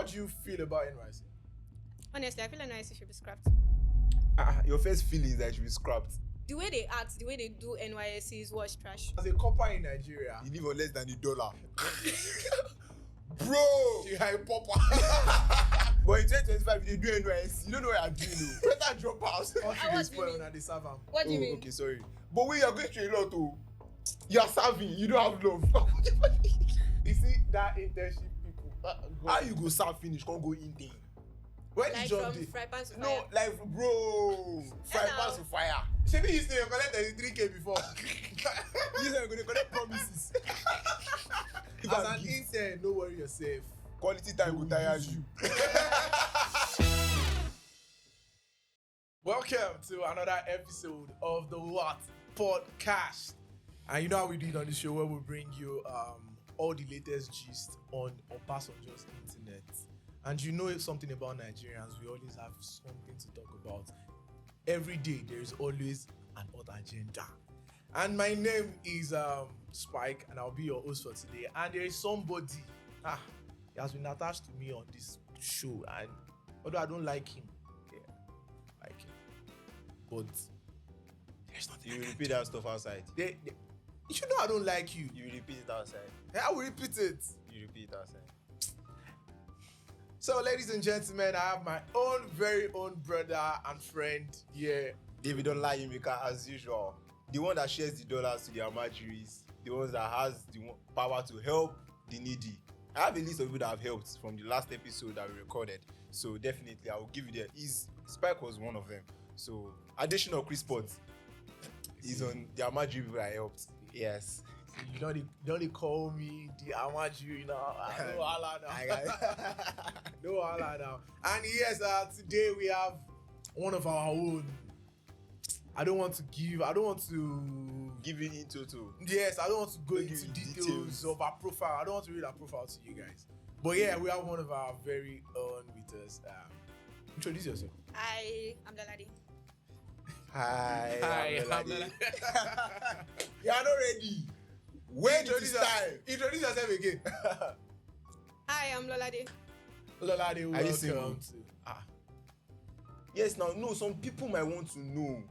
what do you feel about NYSC? Honestly, I feel NYSC should be scrapped. Your first feeling is that it should be scrapped. The way they act, the way they do NYSC is what's trash. As a corper in Nigeria, You live on less than $1. bro, you are a popper. But in 2025, you do NYSC. You don't know what you're doing. Though. Better drop out. What what is do you mean? and they serve am? What do you mean? Okay, sorry. But when you're going through a lot, too, you're serving. You don't have love. You see that internship people. How you go serve finish? Can't go in there. When Like did John from did? fry pan to fire. No, like bro, fry pan to fire. Shebi you say you collect 33K before. You say you're gonna collect promises. As an intern, no worry yourself. Quality time will tire you. Welcome to another episode of the WHOT podcast. And you know how we do it on the show, where we bring you all the latest gist on Obasanjo's internet. And you know something about Nigerians, we always have something to talk about. Every day there is always an odd agenda. And my name is Spike, and I'll be your host for today. And there is somebody he has been attached to me on this show, and although I don't like him, but there's nothing. You will repeat that stuff outside. You should know I don't like you. You will repeat it outside. I will repeat it. You repeat it outside. So, ladies and gentlemen, I have my own very own brother and friend here. David don't lie, Yimika, as usual. The one that shares the dollars to the Amajiris, the ones that has the power to help the needy. I have a list of people that have helped from the last episode that we recorded. So definitely, I will give you that. Spike was one of them. So additional Chris Potts is on the Amajiri people I helped. Yes. You don't call me the Amaju, no Allah now. No Allah now. And yes, today we have one of our own. I don't want to give Giving into to. Yes, I don't want to go Don't into give you details details. of our profile. I don't want to read our profile to you guys. But yeah, we have one of our very own with us. Introduce yourself. I am Lalade. Hi, I'm ready. You are not ready. When it is time. Introduce yourself again. I am Lalade. Lolade, Are you single? welcome to. Yes, now, no, some people might want to know.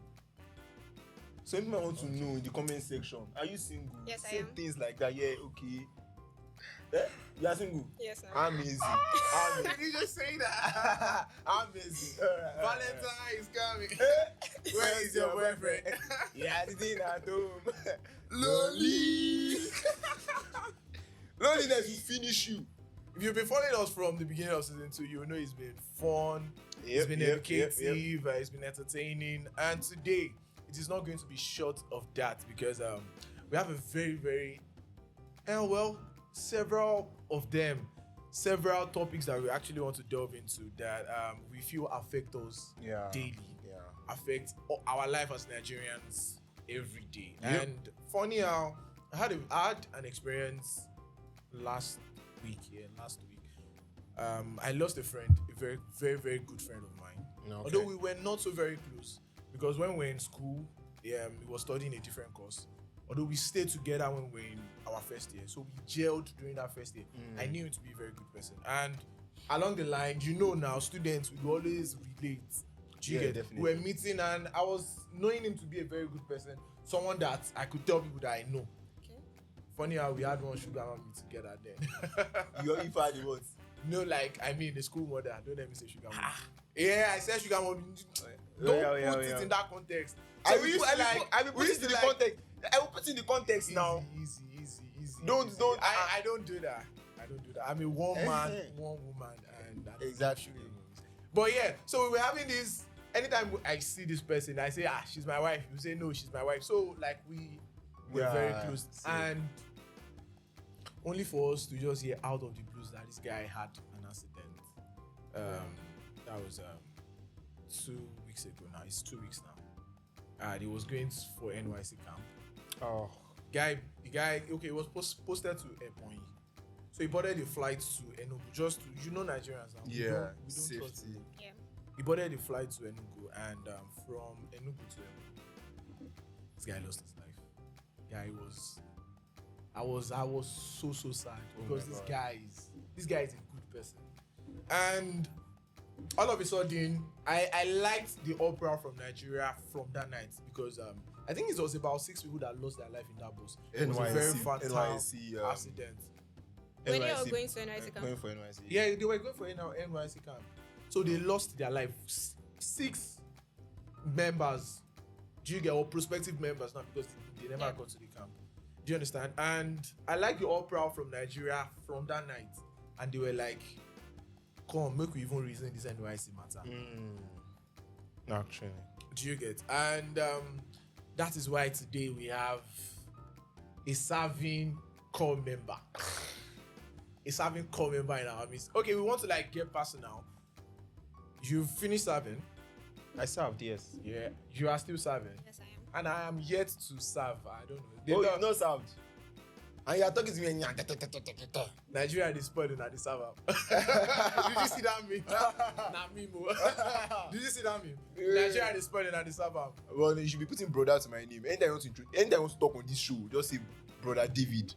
Some people might want to know in the comment section. Are you single? Yes, I Say am. things like that. Yeah, okay. You are single? Yes, I am. Amazing. Did you just say that? Amazing. Valentine is coming. Where is your boyfriend? Yeah, the thing at home. Lonely. Loneliness will finish you. If you've been following us from the beginning of season 2, you know it's been fun, it's been educative, it's been entertaining, and today it is not going to be short of that because we have a very, very, several topics that we actually want to delve into that we feel affect us daily, affect our life as Nigerians every day. Yep. And funny how I had an experience last week. I lost a friend, a very, very, very good friend of mine. Okay. Although we were not so very close, because when we were in school, he was studying a different course. Although we stayed together when we were in our first year, so we gelled during that first year. I knew him to be a very good person, and along the line, now students we always relate. Definitely. We were meeting, and I was knowing him to be a very good person, someone that I could tell people that I know. Funny how we had one sugar mommy together then. You had the words. No, the school mother. Don't let me say sugar mommy. Yeah, I said sugar mommy. Don't put it in that context. So I will put it in the context. I will put it in the context now. Easy. Don't. I don't do that. I'm a one man, one woman, and that's Exactly. But yeah, so we were having this. Anytime I see this person, I say, she's my wife. You say, no, she's my wife. So we were very close, and only for us to just hear out of the blues that this guy had an accident. That was 2 weeks ago now. It's 2 weeks now. He was going for NYSC camp. Oh. The guy, okay, was posted to Ebonyi. So he boarded a flight to Enugu, just to, Nigerians now. We don't trust them. Yeah. He boarded a flight to Enugu, and from Enugu to Enugu, this guy lost his life. I was so sad because this guy is a good person. And all of a sudden, I liked the opera from Nigeria from that night because I think it was about 6 people that lost their life in that bus. It was a very fatal accident. When you were going to NYSC camp? Going for NYSC. Yeah, they were going for NYSC camp. So they lost their life. 6 members. Do you get all prospective members now because they never got to the camp? Do you understand? And I like the opera from Nigeria from that night. And they were like, come, make we even reason this NYSC matter. Actually. Do you get? And that is why today we have a serving core member. A serving core member in our midst. Okay, we want to like get personal. You've finished serving. I served, yes. Yeah. You are still serving. Yes, I am. And I am yet to serve. I don't know. You've not served. And you are talking to me and Nigeria is spoiled and they serve. Did you see that meme? Not meme. Did you see that meme? Nigeria is spoiled and they serve. Well, you should be putting brother to my name. Anytime I want to talk on this show, just say brother David.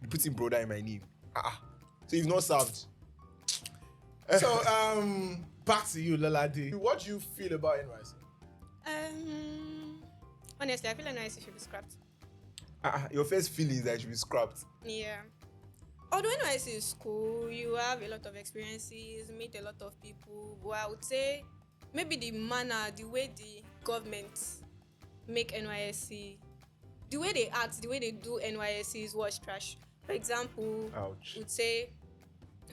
Be putting brother in my name. So you've not served. So back to you, Lolade. What do you feel about NYSC? Honestly, I feel NYSC should be scrapped. Your first feeling is that it should be scrapped. Yeah. Although NYSC is cool, you have a lot of experiences, meet a lot of people. But I would say maybe the manner, the way the government make NYSC, the way they act, the way they do NYSC is what's trash. For example, Ouch. would say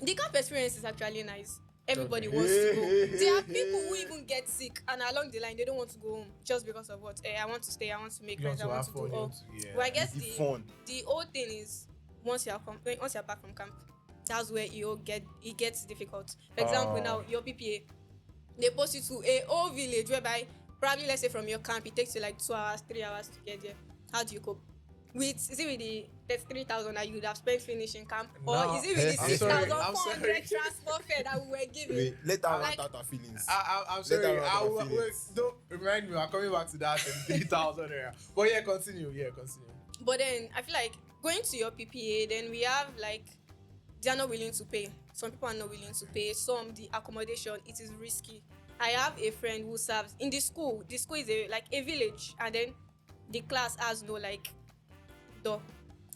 the camp experience is actually nice. Everybody wants to go. There are people who even get sick and along the line they don't want to go home just because of what? I want to stay, I want to make friends, I want to do all. But I guess the whole thing is once you're back from camp, that's where it gets difficult. For example, now your PPA, they post you to a whole village whereby probably let's say from your camp it takes you like 2 hours, 3 hours to get there. How do you cope? Is it with the 33,000 that you would have spent finishing camp, or is it with the 6,400 transport fare that we were given? Wait, let her rant out her feelings. I'm sorry. Don't remind me. I'm coming back to that 3,000 area. But yeah, continue. But then I feel like going to your PPA, then we have like they are not willing to pay. Some people are not willing to pay. Some the accommodation it is risky. I have a friend who serves in the school. The school is a village, and then the class has no door.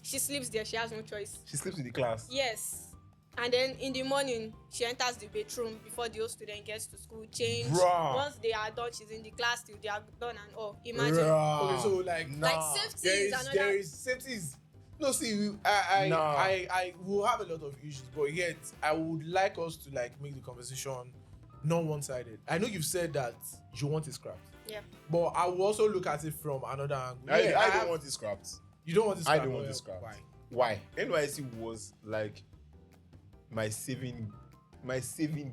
She sleeps there. She has no choice. She sleeps in the class. Yes. And then in the morning, she enters the bedroom before the old student gets to school. Change. Bruh. Once they are done, she's in the class till they are done and all. Imagine. Okay, so like safety is another. There is safety. No, see, I will have a lot of issues, but yet I would like us to like make the conversation not one-sided. I know you've said that you want it scrapped. Yeah. But I will also look at it from another angle. I don't want it scrapped. You don't want this scrap? I don't want this scrap. Why? NYSC was like my saving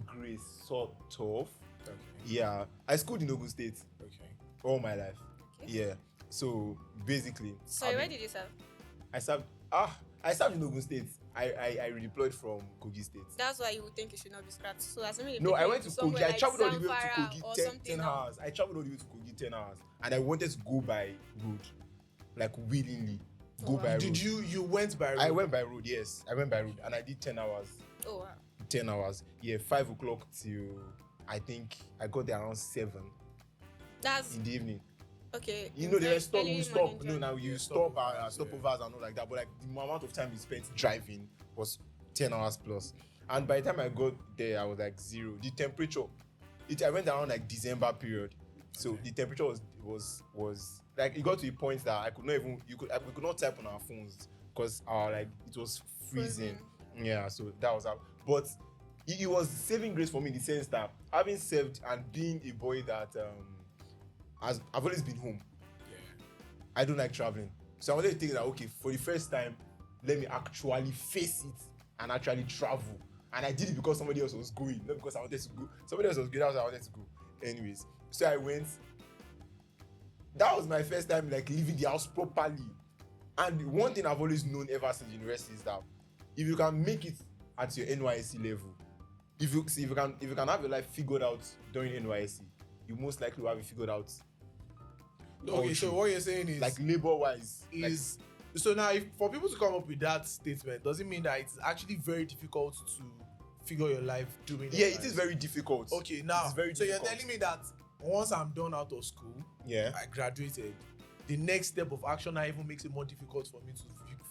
grace, sort of. Okay. Yeah. I schooled in Ogun State. Okay. All my life. Okay. Yeah. So basically. Sorry, where did you serve? I served in Ogun State. I redeployed from Kogi State. That's why you would think it should not be scrapped. So assuming no, I went to Kogi. Like I traveled all the way to Zamfara Kogi 10 hours. I traveled all the way to Kogi 10 hours. And I wanted to go by road. Like willingly. Go by road. Did you went by road? I went by road, yes. I went by road and I did 10 hours. Oh wow. 10 hours. Yeah, 5 o'clock till I think I got there around 7 That's in the evening. okay. You know, they were stop. We stop. morning No, now you stop stopovers and all like that. But like the amount of time we spent driving was 10 hours plus. And by the time I got there, I was like 0. The temperature, I went around like December period. So the temperature was like it got to a point that I could not even we could not type on our phones because our like it was freezing. Yeah, so that was how. But it was saving grace for me in the sense that having served and being a boy that I've always been home. Yeah. I don't like traveling. So I wanted to think that okay, for the first time, let me actually face it and actually travel. And I did it because somebody else was going, not because I wanted to go. Somebody else was going, that's why I wanted to go. Anyways, so I went. That was my first time like leaving the house properly. And one thing I've always known ever since university is that if you can make it at your NYSC level, if you can have your life figured out during NYSC, you most likely will have it figured out. Okay, so what you're saying is like labor wise is so now if for people to come up with that statement, does it mean that it's actually very difficult to figure your life doing Yeah, NYSC. it is very difficult. Okay, now, It is very so difficult. you're telling me that once I'm done out of school, Yeah. I graduated, the next step of action now even makes it more difficult for me to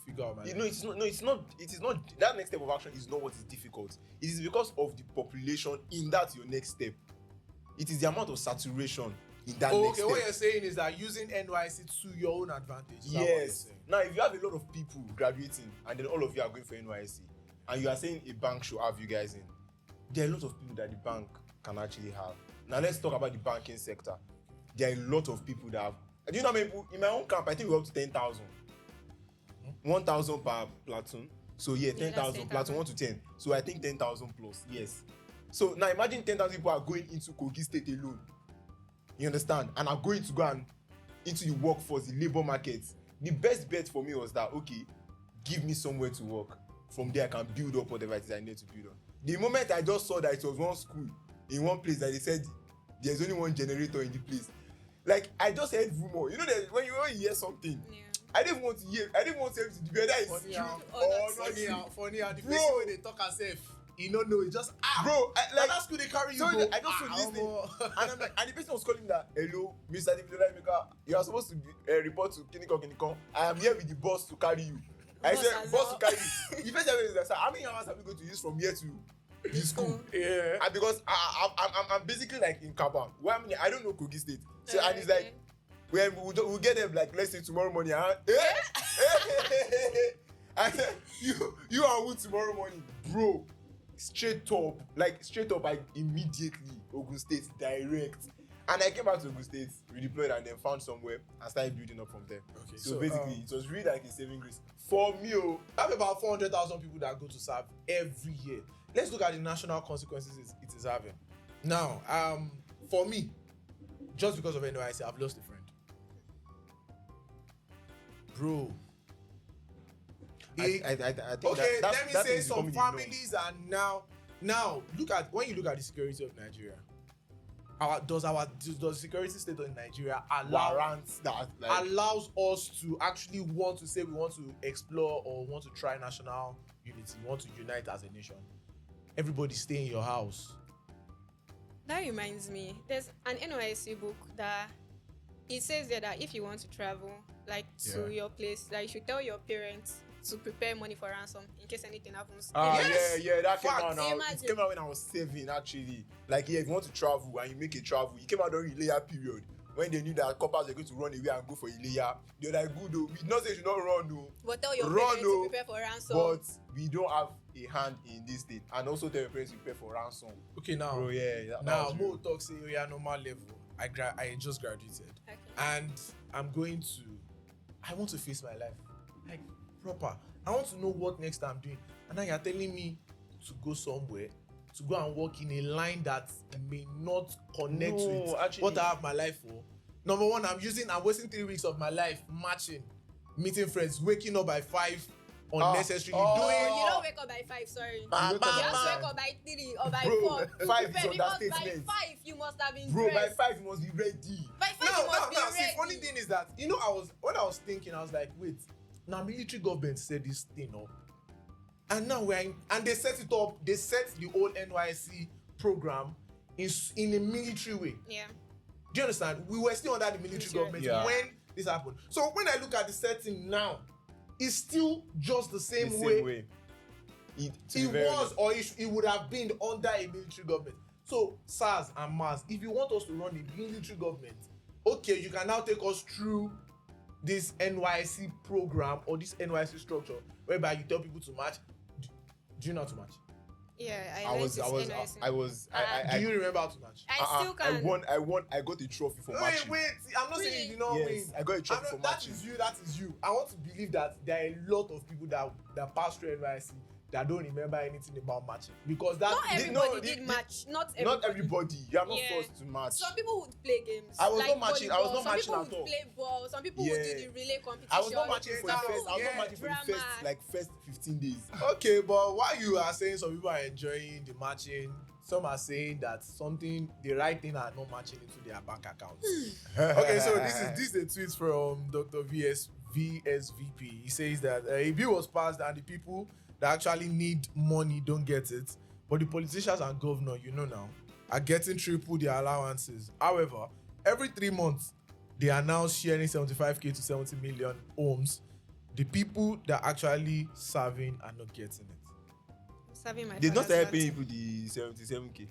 figure out my life. No, it's not. No, it's not. It is not. That next step of action is not what is difficult. It is because of the population in that your next step. It is the amount of saturation in that next Okay, step. what you're saying is that using NYSC to your own advantage. Is that what you're Yes. saying? Now, if you have a lot of people graduating and then all of you are going for NYSC and you are saying a bank should have you guys in, there are a lot of people that the bank can actually have. Now, let's talk about the banking sector. There are a lot of people that have. Do you know how many people? In my own camp, I think we're up to 10,000. 1,000 per platoon. So, yeah, 10,000. Platoon 1 to 10. So, I think 10,000 plus. Yes. So, now imagine 10,000 people are going into Kogi State alone. You understand? And are going to go and into the workforce, the labor market. The best bet for me was that, okay, give me somewhere to work. From there, I can build up whatever it is I need to build on. The moment I just saw that it was one school in one place that they said there's only one generator in the place, like I just heard rumor. You know that when you hear something, Yeah. I didn't want to hear. I didn't want to be whether it's Funny true how- or not Funny true. how the Bro. person when they talk herself, you don't know, it just Bro, like that school they carry you so go. I just saw this thing, omo. and I'm like, and the person was calling me that, hello, Mr. Maker, you are supposed to report to Kiniko. I am here with the boss to carry you. I Boss said, as boss well. to carry you. The first time is that, sir, how many hours are we going to use from here to the school? Yeah. And because I'm basically like in Kaban. Well, I mean, I don't know Kogi State. So and it's like, when we'll get them like let's say tomorrow morning. Huh? I said, you are who tomorrow morning, bro? Straight up, I immediately Ogun State direct. And I came back to Ogun State, redeployed, and then found somewhere and started building up from there. Okay, So basically, it was really like a saving grace for me. I have about 400,000 people that go to serve every year. Let's look at the national consequences it is having. Now, for me, just because of NYSC, I've lost a friend. Bro. I think Okay, that let me that say is some becoming the norm. families are now when you look at the security of Nigeria, does the security state of Nigeria warrants that like, allows us to actually want to say we want to explore or want to try national unity, we want to unite as a nation? Everybody stay in your house. That reminds me, there's an NYSC book that it says there that if you want to travel, like to your place, that you should tell your parents to prepare money for ransom in case anything happens. Yes. Yeah, that came Fact. out now. It came out when I was 7 actually. Like, yeah, if you want to travel and you make a travel, it came out during Ileya period. When they knew that corpers were going to run away and go for Ileya, they're like, good though. We did not say you should not run, no. But tell your Run, parents no. to prepare for ransom. But we don't have a hand in this thing. And also tell your parents to prepare for ransom. Okay, now Bro, yeah. That now was Mo real. talk say we are normal level. I just graduated. Okay. And I want to face my life like proper. I want to know what next I'm doing. And now you're telling me to go somewhere to go and work in a line that may not connect with actually, what I have my life for. Number one, I'm wasting 3 weeks of my life matching, meeting friends, waking up by 5 unnecessarily, Oh, doing you don't wake up by 5, sorry. Bam, You bam, just bam. wake up by 3 or by Bro, 4. 5 is Because by understatement. 5 you must have been Bro, by dressed. 5 you must be ready. By 5 you must be See, ready. funny thing is that when I was thinking, I was like, wait, now military government said this thing up, and now and they set it up. They set the whole NYSC program in a military way. Yeah. Do you understand? We were still under the military government Yeah. when this happened. So when I look at the setting now, it's still just the same, The way It was, or it would have been under a military government. So SARS and MARS, if you want us to run a military government, okay, you can now take us through this NYSC program or this NYSC structure whereby you tell people to match. Do you know how to match? Yeah, I was Do you remember how to match? I still can. I got a trophy for Wait, matching. I'm not saying you did not win. Yes, I got a trophy for That matching. is you. I want to believe that there are a lot of people that pass through NYSC that don't remember anything about matching, because that Not everybody did the- match. Not Not everybody. You are not Yeah. forced to match. Some people would play games. I was like not matching- I was volleyball. not Some matching people at would all. play ball. Some people would do the relay competition. I was not matching for the Some first. people I was not yeah, matching for the drama. first 15 days. Okay, but while you are saying some people are enjoying the matching, some are saying that the right thing are not matching into their bank accounts. Okay, so this is a tweet from Dr. VSVP. He says that a bill was passed and the people that actually need money don't get it. But the politicians and governor, now, are getting triple their allowances. However, every 3 months, they are now sharing 75k to 70 million homes. The people that are actually serving are not getting it. Serving my They not father's start paying land. people the 77k.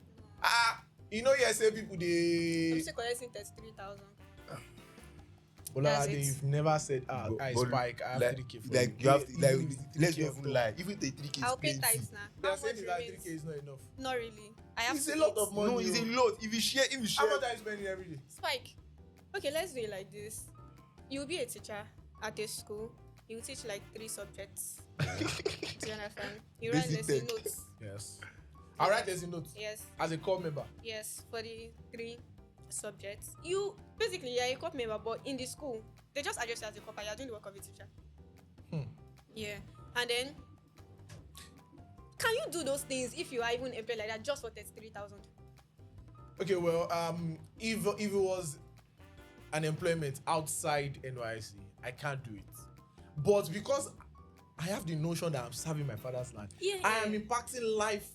Say people I'm they. still collecting 33,000. Ola, That's it. you've never said, I But spike, I have like, 3k for like you. you have to, like, Even with the let's 3K not of even top. lie. Even the 3k is I'll pay plenty. tithes now. They How are saying much that remains? 3k is not enough. Not really. I have It's to a lot eat. of money. No, it's a lot. If you share, How much are you spending every day? Spike. Okay, let's do it like this. You'll be a teacher at a school. You teach like 3 subjects. Do you understand? You write Basic lesson tech. notes. Yes. I write as a note. Yes. As a core member. Yes, for the 3 subjects. You basically you're a corp member, but in the school, they just adjust you as a corp. You're doing the work of a teacher. Yeah. And then can you do those things if you are even employed like that just for 33,000? Okay, well, if it was an employment outside NYSC, I can't do it. But because I have the notion that I'm serving my father's land, Yeah. I am impacting life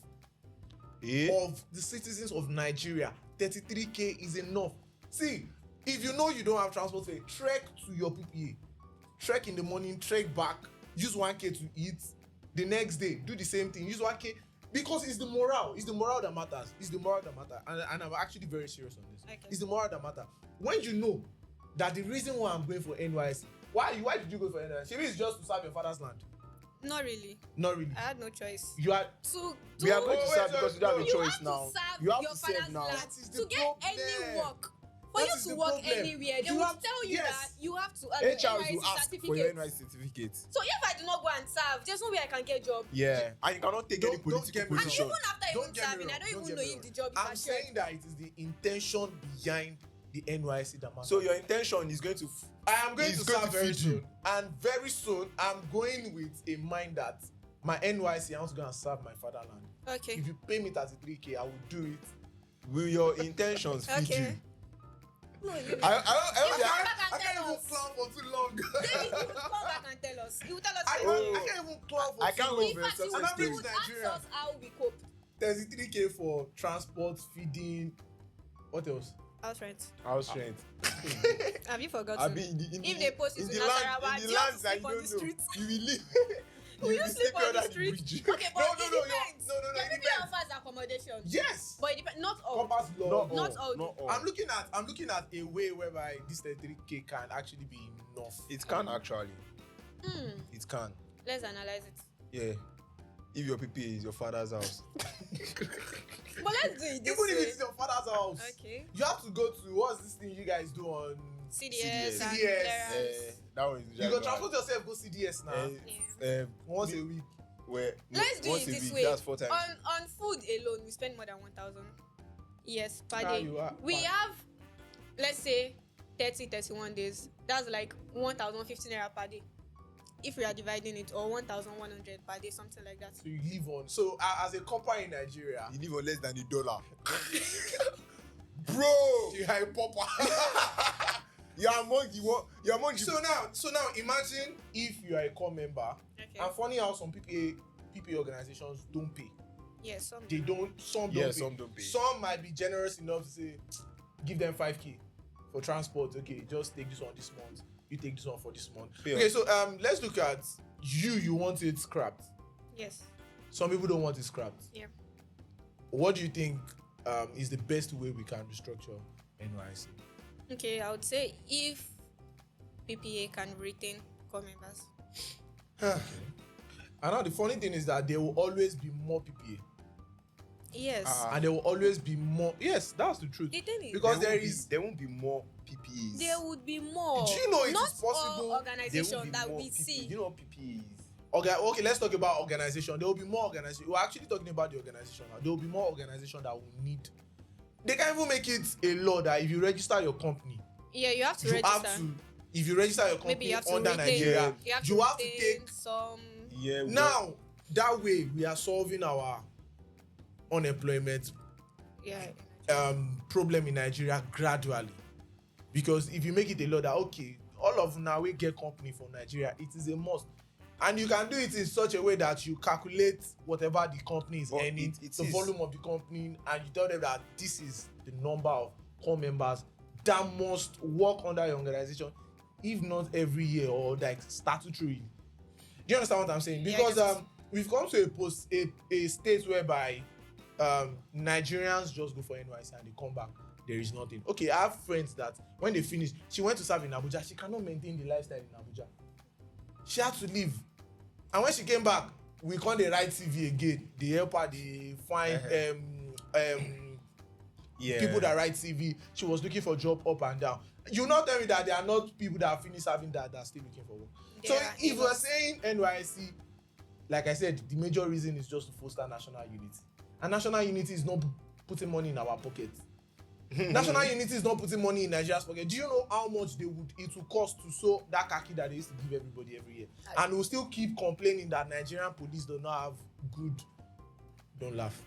of the citizens of Nigeria. 33k is enough. See, if you know you don't have transport fare, trek to your PPA. Trek in the morning, trek back, use 1k to eat. The next day, do the same thing, use 1k. Because it's the morale. It's the morale that matters. It's the morale that matters. And I'm actually very serious on this. Okay. It's the morale that matters. When you know that the reason why I'm going for NYSC, why did you go for NYSC? Maybe it's just to serve your father's land. Not really. Not really. I had no choice. You are. We are going to wait, serve because you don't have a You choice have to now. serve You have your to serve father's now. land. That is the To get any problem. work, for That you is to the work problem. anywhere, they You will have- tell you yes. that you have to have your HR will NYSC ask for your certificate. NYSC certificate. So if I do not go and serve, there's no way I can get a job. Yeah, and you cannot take any Don't political get me wrong. And position. even after Don't even get me serving, I wrong. don't even get know me if wrong. the job is I'm assured. saying that it is the intention behind the NYSC that matters. So your intention is going to I am going to It's going serve to very feed soon. you. And very soon, I'm going with a mind that my NYSC, I want to go and serve my fatherland. Okay. If you pay me 33k, I will do it. will your intentions feed Okay. you? No, you I You don't come back and I can't tell even us. plan for too long. David, you will come back and tell us. You will tell us. I how can't, you I can't even plan for I too can't long. wait In for fact, you success would, story. you would ask Nigeria. us how we cope. 33k for transport, feeding. What else? House rent. House rent. Have you forgotten? I mean, in the If they post it in to the land, Nasarawa, in do the you have lands to that sleep you on don't the know, streets? you will live. Will you sleep on the street? bridge. Okay, but No, it depends. no, The it people depends. offers accommodation. Yes. But it depends. Not all. Compass law. Not all. I'm looking at a way whereby this 33k can actually be enough. It can actually. It can. Let's analyze it. Yeah. If your PPA is your father's house. But let's do it this Even if way. it's your father's house, Okay. you have to go to what's this thing you guys do on CDS. and CDS. clearance. That one is You can transport yourself, go CDS now. Once a week. Where Let's do once it a this week, way. that's 4 times. On food alone, we spend more than 1,000. Yes, per Ah, day. you are We fine. have, let's say, 31 days. That's like 1,015 naira per day. If we are dividing it, or 1,100 per day, something like that. So you live on. So as a copper in Nigeria, You live on less than $1. Bro! you are a pauper. You're among the So now imagine if you are a core member, Okay. and funny how some PPA organizations don't pay. Yes, some They don't. Some don't Yeah, pay. some don't pay. Some might be generous enough to say, give them 5k for transport. Okay, just take this one this month. You take this one for this month. Yeah. Okay, so let's look at you. You want it scrapped. Yes. Some people don't want it scrapped. Yeah. What do you think is the best way we can restructure NYSC? Okay, I would say if PPA can retain core members. And now the funny thing is that there will always be more PPA. Yes. And there will always be more. Yes, that's the truth. The thing is, Because there won't be more PPAs. there would be more. Do you know it Not is possible? all There organizations won't be that more we PPAs. see. You know what PPA is? Okay, let's talk about organization. There will be more organization. We're actually talking about the organization now. There will be more organization that will need. They can even make it a law that if you register your company, Yeah, you have to you register. have to. If you register your Maybe company you have to under retain. Nigeria, You have you to have to retain take. some. Yeah. Now that way we are solving our unemployment Yeah. problem in Nigeria gradually. Because if you make it a law that okay, all of now we get company from Nigeria, it is a must. And you can do it in such a way that you calculate whatever the company is earning, the volume of the company, and you tell them that this is the number of core members that must work under your organization, if not every year or like statutory. Do you understand what I'm saying? Because we've come to a state whereby Nigerians just go for NYSC and they come back, there is nothing. Okay, I have friends that when they finish, she went to serve in Abuja, she cannot maintain the lifestyle in Abuja. She had to leave. And when she came back, we can't write CV again. They help her, they find people that write CV. She was looking for a job up and down. You not tell me that there are not people that are finished having that are still looking for work. So if we're saying NYSC, like I said, the major reason is just to foster national unity. And national unity is not putting money in our pocket. National unity is not putting money in Nigeria's pocket. Do you know how much it will cost to sew that khaki that they used to give everybody every year? And we'll still keep complaining that Nigerian police do not have good. Don't laugh.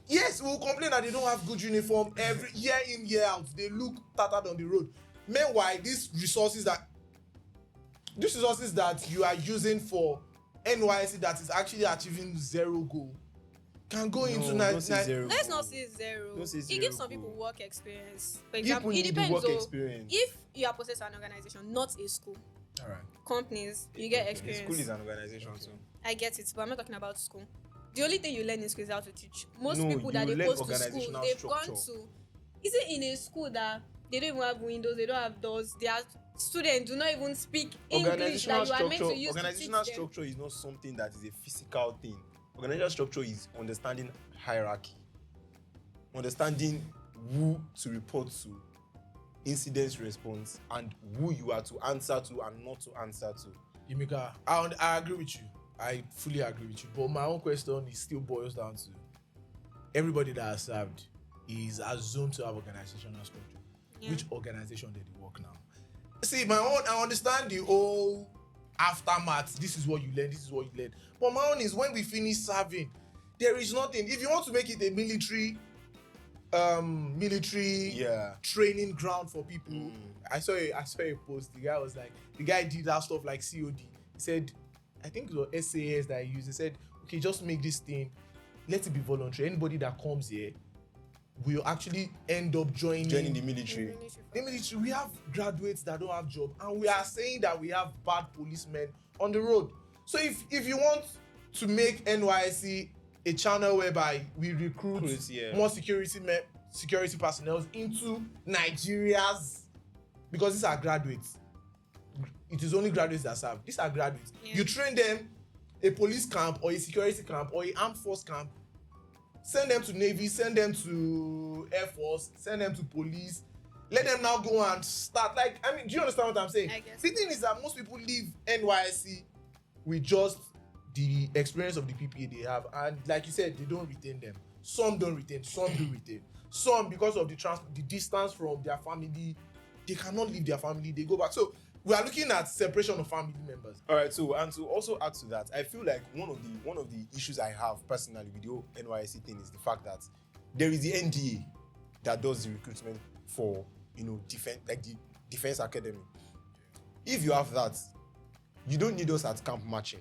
Yes, we'll complain that they don't have good uniform every year in, year out. They look tattered on the road. Meanwhile, these resources that you are using for NYSC that is actually achieving zero goal can go into let's not say zero. It gives some people work experience. For example, it depends on if you are processed an organization, not a school. All right. Companies, you get experience. School is an organization too. I get it, but I'm not talking about school. The only thing you learn in school is how to teach. Most people that they post to school, they've gone to. Is it in a school that they don't even have windows, they don't have doors, their students do not even speak English that you are meant to use to teach them? Organizational structure is not something that is a physical thing. Organizational structure is understanding hierarchy, understanding who to report to, incident response, and who you are to answer to and not to answer to. Emeka, I agree with you. I fully agree with you. But my own question is still boils down to everybody that has served is assumed to have organizational structure. Yeah. Which organization did they work now? See, I understand the whole aftermath. This is what you learn, this is what you learn. But my own is when we finish serving, there is nothing. If you want to make it a military training ground for people, I saw a post. The guy did that stuff like COD. He said, I think it was SAS that he used. He said, okay, just make this thing, let it be voluntary. Anybody that comes here will actually end up joining the military. The military, we have graduates that don't have job, and we are saying that we have bad policemen on the road. So if you want to make NYSC a channel whereby we recruit more security personnel into Nigeria's, because these are graduates. It is only graduates that serve. These are graduates. Yeah. You train them a police camp or a security camp or a armed force camp. Send them to Navy, send them to Air Force, send them to police. Let them now go and start. Like, I mean, do you understand what I'm saying? I guess. The thing is that most people leave NYSC with just the experience of the PPA they have. And like you said, they don't retain them. Some don't retain, some do retain. Some, because of the distance from their family, they cannot leave their family, they go back. So we are looking at separation of family members. All right, so and to also add to that, I feel like one of the issues I have personally with the whole NYSC thing is the fact that there is the NDA that does the recruitment for the defense academy. If you have that, you don't need us at camp marching.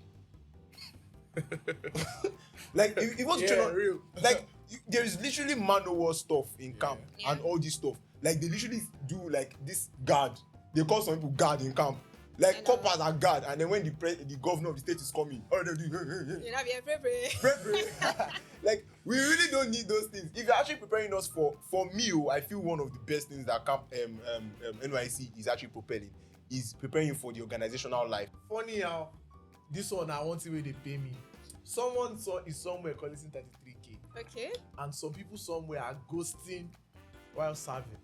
Like it was real. Like there is literally man-o-war stuff in camp and all this stuff. Like they literally do like this guard. They call some people guard in camp. Like corpers are guard, and then when the governor of the state is coming, oh, they do. You know, be Like we really don't need those things. If you're actually preparing us for me, I feel one of the best things that camp NYSC is actually propelling is preparing you for the organizational life. Funny how this one I want to where they pay me. Someone is somewhere collecting 33K. Okay. And some people somewhere are ghosting while serving.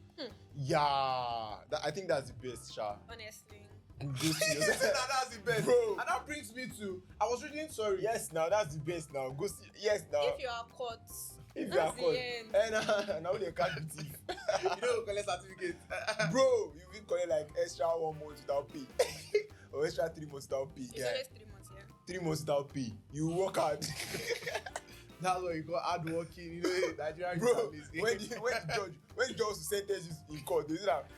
Yeah, I think that's the best, Sha. Honestly. That's the best, bro. And that brings me to, I was reading, sorry. Yes, now that's the best. Now go see. Yes, now. If you are caught. If you are caught. And now they can't be thief. You don't collect certificate. Bro, you will collect like extra 1 month without pay. Or extra 3 months without pay. It's always 3 months, yeah. 3 months without pay. You work hard. That's what you call hardworking. You know, Nigerian Bro, youth are when lazy. the judge will sentence you in court, they say that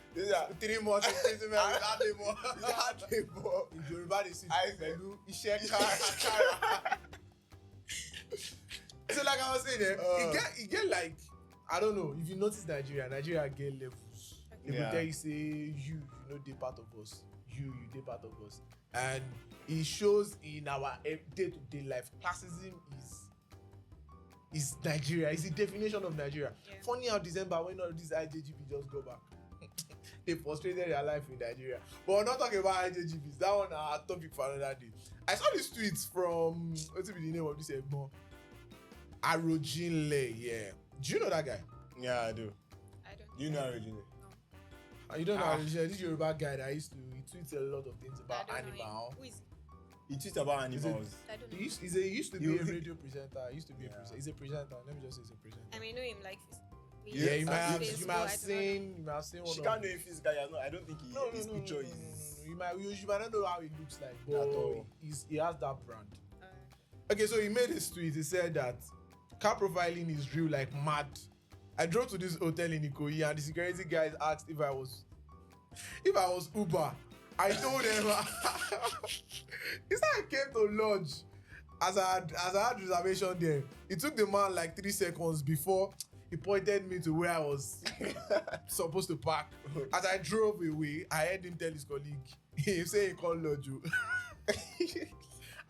3 months imprisonment without labor. without labor. In Yoruba, they say, I "Pẹ̀lú iṣẹ́ kárakára." So like I was saying, it get like, I don't know, if you notice Nigeria get levels. They will Yeah. tell you, say, you know, they part of us. You they part of us. And it shows in our day-to-day life. Classism is Nigeria. It's the definition of Nigeria. Yeah. Funny how December, when all these IJGB just go back. They frustrated their life in Nigeria. But we're not talking about IJGBs. That one our topic for another day. I saw these tweets from, what's the name of this Egbon? Arojinle, yeah. Do you know that guy? Yeah, I do. I don't. You know originally. You don't know Ah. Arojinle? This Yoruba guy that he tweets a lot of things I about don't know him. animal. Who is He tweets about Is it- animals. I don't know. He used to be You- a radio presenter. He used to be a Yeah. presenter. He's a presenter. Let me just say he's a presenter. I may know him like this. Yeah, you might have Facebook, you might have I don't know. seen one She of can't know if this guy. I don't think his picture is. You might not know how he looks like, At all. but he has that brand. Uh, Okay, so he made this tweet. He said that car profiling is real like mad. I drove to this hotel in Ikoyi and the security guys asked if I was Uber. I told them it's like I came to lodge as I had reservation there. It took the man like 3 seconds before he pointed me to where I was supposed to park. As I drove away, I heard him tell his colleague, he said he called lodge.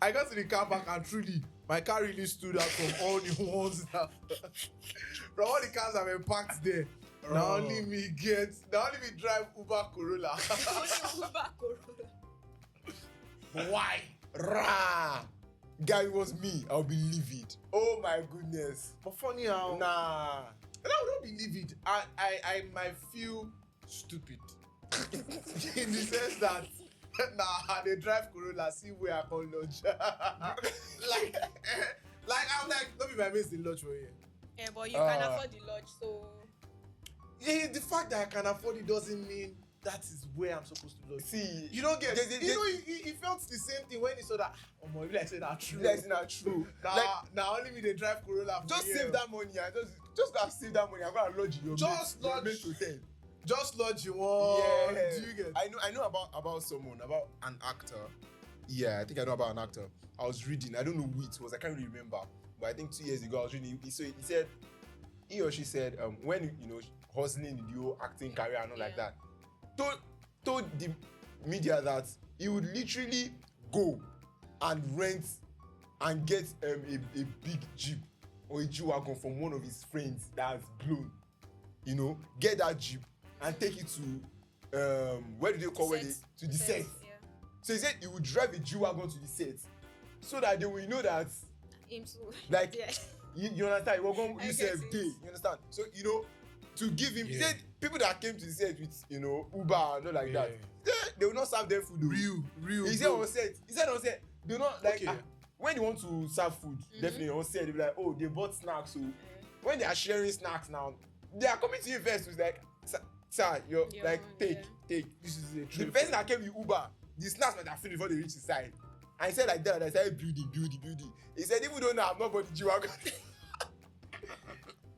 I got to the car park and truly, my car really stood out from all the ones that from all the cars that were parked there. Now only me drive Uber Corolla. Uber Corolla. Why? Rah! Guy, it was me. I'll be livid. Oh my goodness. But funny how Nah. and I would not believe it. I might feel stupid in the sense that they drive Corolla, see where I can lodge. like I'm like, don't be my mates the lodge for you. Yeah, but you can afford the lodge, so Yeah, the fact that I can afford it doesn't mean that is where I'm supposed to lodge. See, You don't get There's- you know he felt the same thing when he saw that. Oh my, like I said that true. that's not true. Now only me they drive Corolla. For Just here. save that money and just go and save that money. I'm gonna lodge in your Just your lodge. mate's hotel. Just lodge you want. Yeah. Do you get? I know about someone, about an actor. Yeah, I think I know about an actor. I was reading. I don't know who it was. I can't really remember. But I think 2 years ago I was reading. He said, he or she said, when hustling in the whole acting career and all like that, told the media that he would literally go and rent and get a big jeep or a G-Wagon from one of his friends that has blown. Get that jeep and take it to where do they call where they to the set. Yeah. So he said he would drive a G-Wagon to the set so that they will know that Him too. like Yeah. you understand, we're going I to use get a it. day. You understand? So to give him, he Yeah. said people that came to the set with Uber and all like that, they will not serve them food. Real. He said on set, they will not like Okay. when you want to serve food, definitely on set they'll be like, oh, they bought snacks. So when they are sharing snacks now, they are coming to you first. It's like, sir, you're Your like own, take. This is a The trip. person that came with Uber, the snacks might have finished before they reach the side. And he said like that, I started building. He said, even though now I'm not body G-Wagon.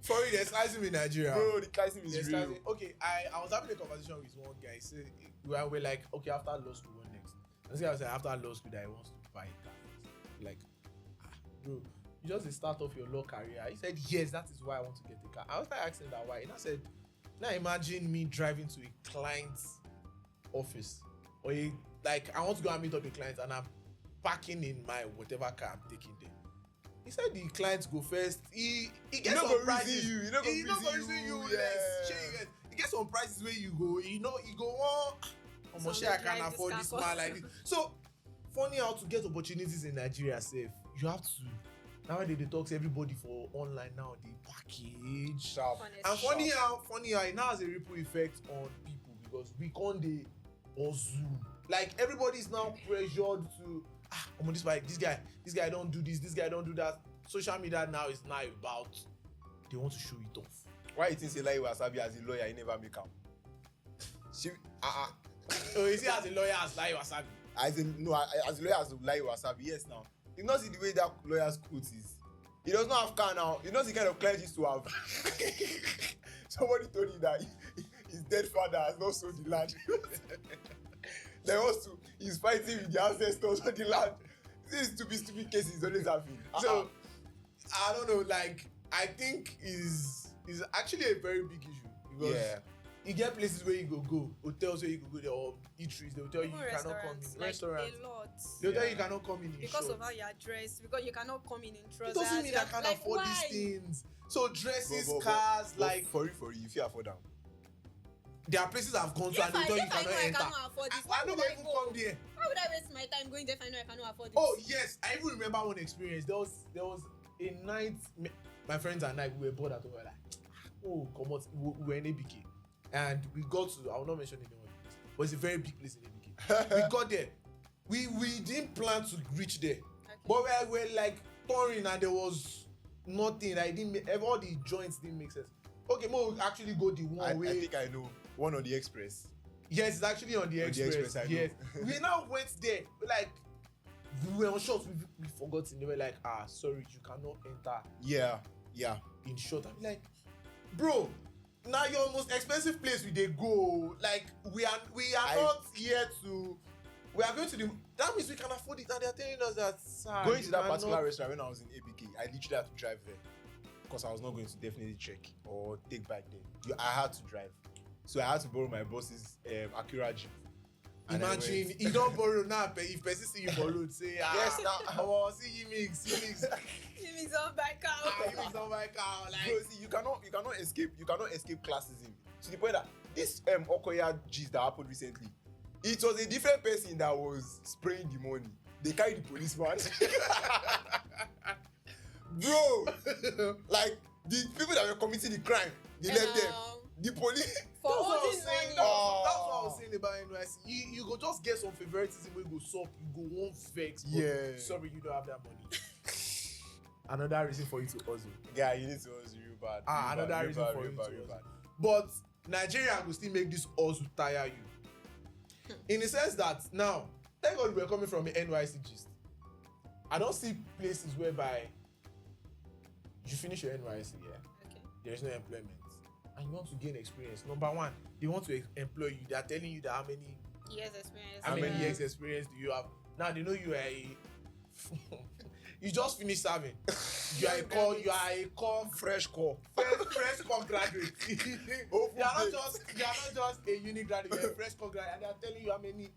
For you, there's classism in Nigeria. Bro, the classism is There's real. classism. Okay, I was having a conversation with one guy. He said we're like, okay, after law school, what next? And this guy was like, after law school, that he wants to buy a car. Like, bro, you just start off your law career. He said, yes, that is why I want to get a car. I was like asking that why. And I said, now imagine me driving to a client's office or I want to go and meet up a client and I'm parking in my whatever car I'm taking there. He said the clients go first. He gets not some go prices. reason you. He not go reason you. Yes. Yeah. Shey you get. He gets some prices where you go. You go on. So Shey I they can drive afford this this car man for- like this. So funny how to get opportunities in Nigeria safe. You have to. Nowadays they talk to everybody for online now. They package. Sharp. Honestly. And funny how it now has a ripple effect on people because we can't dey hustle. Like everybody's now pressured to this guy don't do this guy don't do that. Social media now is now about they want to show it off. Why you think Allawee Wasabi as a lawyer he never make am? So is he as a lawyer as Allawee Wasabi? As a lawyer as Allawee Wasabi, yes now. You not see the way that lawyer's quote is. He does not have car now. You know the kind of client he used to have. Somebody told him that his dead father has not sold the land. Then also he's fighting with the ancestors on the land. These stupid cases he's always having. So I don't know, like I think is actually a very big issue because you get places where you go, hotels where you go there, or eateries, they'll tell you cannot come in. Like Restaurants. a lot. They'll tell you cannot come in because shorts. of how you're dressed, because you cannot come in trousers. It doesn't mean I can't like, afford why? these things. So dresses, But cars, like for you, if you afford them. there are places I've gone to and they'll tell you cannot enter. I cannot afford this, I don't even come there. Why would I waste my time going there if I know I cannot afford this? Oh yes, I even remember one experience. There was a night, my friends and I, we were bored at home. We were like, oh, come on, we were in ABK, and we got to. I will not mention the name of the place, but it's a very big place in ABK. We got there. We didn't plan to reach there, but we were like touring, and there was nothing. I didn't make, all the joints didn't make sense. Okay, we'll actually go the one way. I think I know one on the express. Yes, it's actually on the express. Yes, we now went there. We were on shorts. We forgot. They were like, sorry, you cannot enter. Yeah. In short, I'm like, bro, now your most expensive place we they go. Like we are not here to. We are going to the. That means we can afford it, and they are telling us that. Going to that particular restaurant when I was in ABK, I literally had to drive there because I was not going to definitely check or take back there. I had to drive, so I had to borrow my boss's Acura Jeep. Imagine you don't borrow now, but if person see you borrow, say yes, now I will see you mix. You mix on my car. You mix on my car. Like, bro, see, you cannot escape classism to the point that this Okoya gist that happened recently, it was a different person that was spraying the money. They carried the policeman. Bro, like the people that were committing the crime, they left them. The police. For that's all what I was this saying. money. That's what I was saying about NYSC. You go just get some favoritism where you go sup, you go one vex. Yeah. Sorry, you don't have that money. Another reason for you to hustle. Yeah, you need to hustle real bad. Another reason for you to hustle. But Nigeria will still make this hustle tire you. In the sense that now, thank God we're coming from the NYSC gist. I don't see places whereby you finish your NYSC, there is no employment. And you want to gain experience. Number one, they want to employ you. They are telling you that how many years experience do you have. Now they know you are a you just finished serving. You are a core fresh core graduate. you are not just a uni graduate, you are a fresh core graduate, and they are telling you how many.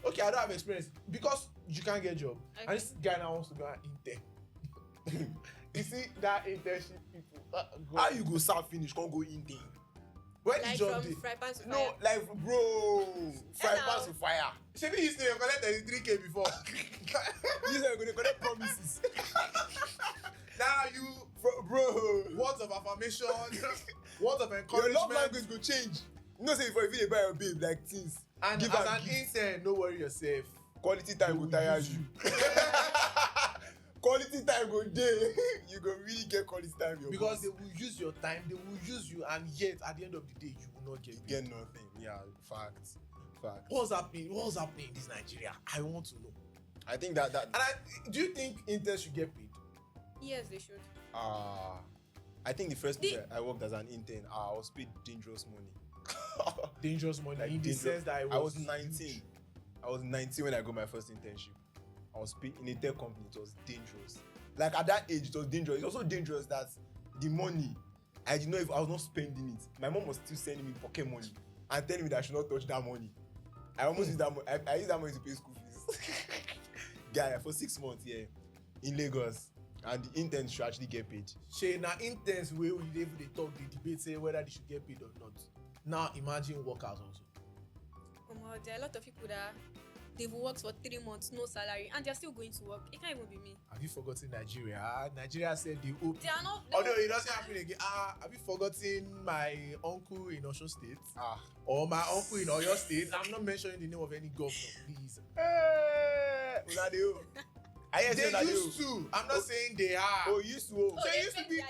Okay, I don't have experience because you can't get a job. Okay. And this guy now wants to go and intern. You see that internship people. How you go serve finish, can't go intern? When like the job from fry pan to fire. No, like bro, fry pan to fire. Shebi you say you collect 33K before. You say you're gonna collect promises. Now you, bro, words of affirmation, words of encouragement. Your love language go change. You know, say if you buy your babe like things, and give as an intern, don't worry yourself. Quality time go tire you. Quality time go day. You go really get quality time. Because they will use your time, they will use you, and yet at the end of the day, you will not get nothing. Yeah, facts. What's happening in this Nigeria? I want to know. I think that. And do you think interns should get paid? Yes, they should. I think the first place I worked as an intern, I was paid dangerous money. Dangerous money, like in the sense that I was 19. I was 19 when I got my first internship. I was paid in a tech company. It was dangerous. Like at that age, it was dangerous. It's also dangerous that the money, I didn't know if I was not spending it. My mom was still sending me pocket money and telling me that I should not touch that money. I almost used that money. I used that money to pay school fees. Guy, for 6 months here in Lagos, and the interns should actually get paid. Now interns where they talk, they debate, say whether they should get paid or not. Now imagine workers also. There are a lot of people that they've worked for 3 months, no salary, and they're still going to work. It can't even be me. Have you forgotten Nigeria? Nigeria said they hope. They are not. Although it doesn't happen again. Have you forgotten my uncle in Osun State? Or my uncle in Oyo State? I'm not mentioning the name of any governor, please. They used to. I'm not saying they are. Oh, used to. So they used to be.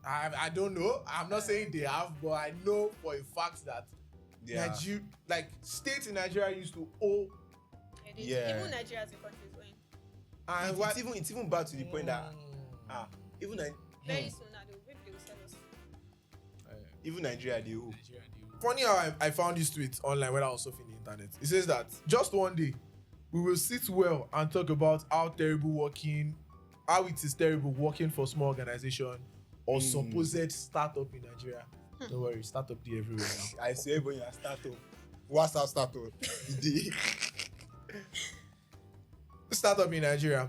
I don't know. I'm not saying they have, but I know for a fact that Nigeria, like states in Nigeria used to owe. Even Nigeria as a country is going. And it's even bad to the point that Even Very soon now, maybe they will sell us. even Nigeria, they owe. Funny how I found this tweet online when I was surfing the internet. It says that just one day we will sit well and talk about how it is terrible working for small organization or supposed startup in Nigeria. Don't worry, startup there everywhere now. I say when you are startup. What's our startup? Startup in Nigeria.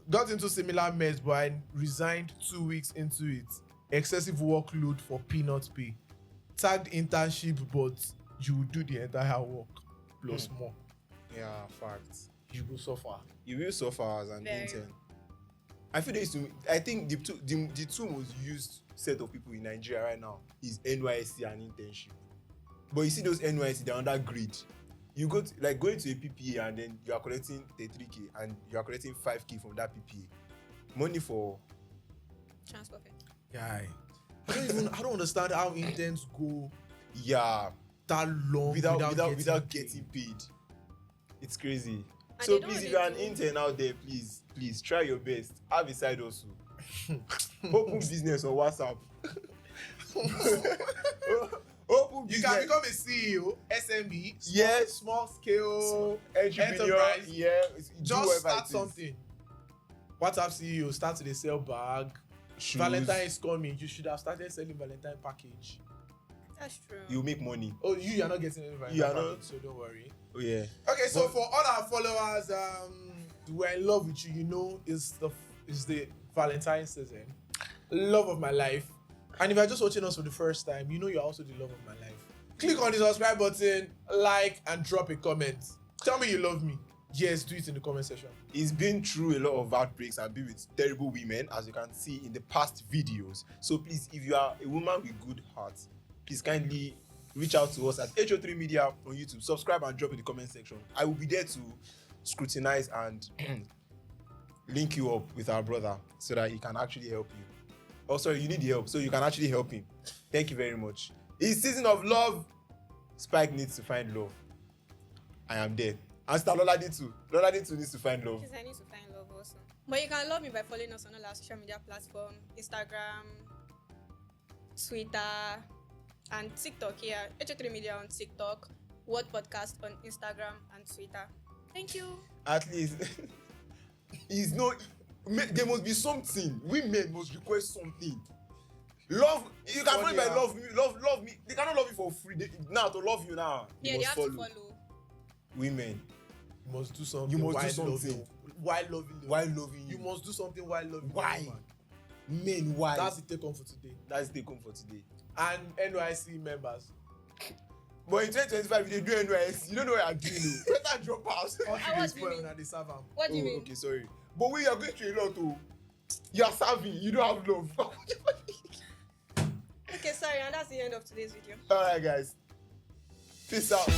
Got into similar mess, but I resigned 2 weeks into it. Excessive workload for peanut pay. Tagged internship, but you will do the entire work plus more. Yeah, facts. You will suffer. You will suffer as an intern. I feel I think the two most used set of people in Nigeria right now is NYSC and internship. But you see those NYSC, they're under grid. You go to, going to a PPA and then you are collecting 33k and you are collecting 5k from that PPA. Money for transfer fee. Guy, I don't understand how interns go that long without getting paid. It's crazy. And so please, if you're an intern out there, please try your best. Have a side hustle. Open business on WhatsApp. Open business. You can become a CEO, SME, small scale enterprise. Yeah, just start something. WhatsApp CEO start to sell bag. Shoes. Valentine is coming. You should have started selling Valentine package. That's true. You make money. Oh, you are not getting any Valentine package, so don't worry. Oh yeah. Okay, so for all our followers, we're in love with you. You know, it's the Valentine season. Love of my life. And if you're just watching us for the first time, you know you're also the love of my life. Click on the subscribe button, like, and drop a comment. Tell me you love me. Yes, do it in the comment section. He's been through a lot of outbreaks and been with terrible women, as you can see in the past videos. So please, if you are a woman with good heart, please kindly reach out to us at HO3 Media on YouTube. Subscribe and drop in the comment section. I will be there to scrutinize and link you up with our brother so that he can actually help you. Oh, sorry, you need the help, so you can actually help him. Thank you very much. It's season of love. Spike needs to find love. I am there. And Loladi too. Loladi too needs to find love. Yes, I need to find love also. But you can love me by following us on all our social media platforms, Instagram, Twitter, and TikTok here. HO3 Media on TikTok, WHOT Podcast on Instagram and Twitter. Thank you. At least, there must be something. Women must request something. Love, you can find by love me. They cannot love you for free. Now to love you now, they have to follow. Women, you must do something. While loving you. You must do something while loving. Why? Men, why? That's the take home for today. And NYSC members. But in 2025, if they do NYSC, you don't know what I'm doing. Better drop out. What do you mean? Okay, sorry. But we are going through a lot too. You are serving, you don't have love. Okay, sorry, and that's the end of today's video. Alright guys. Peace out.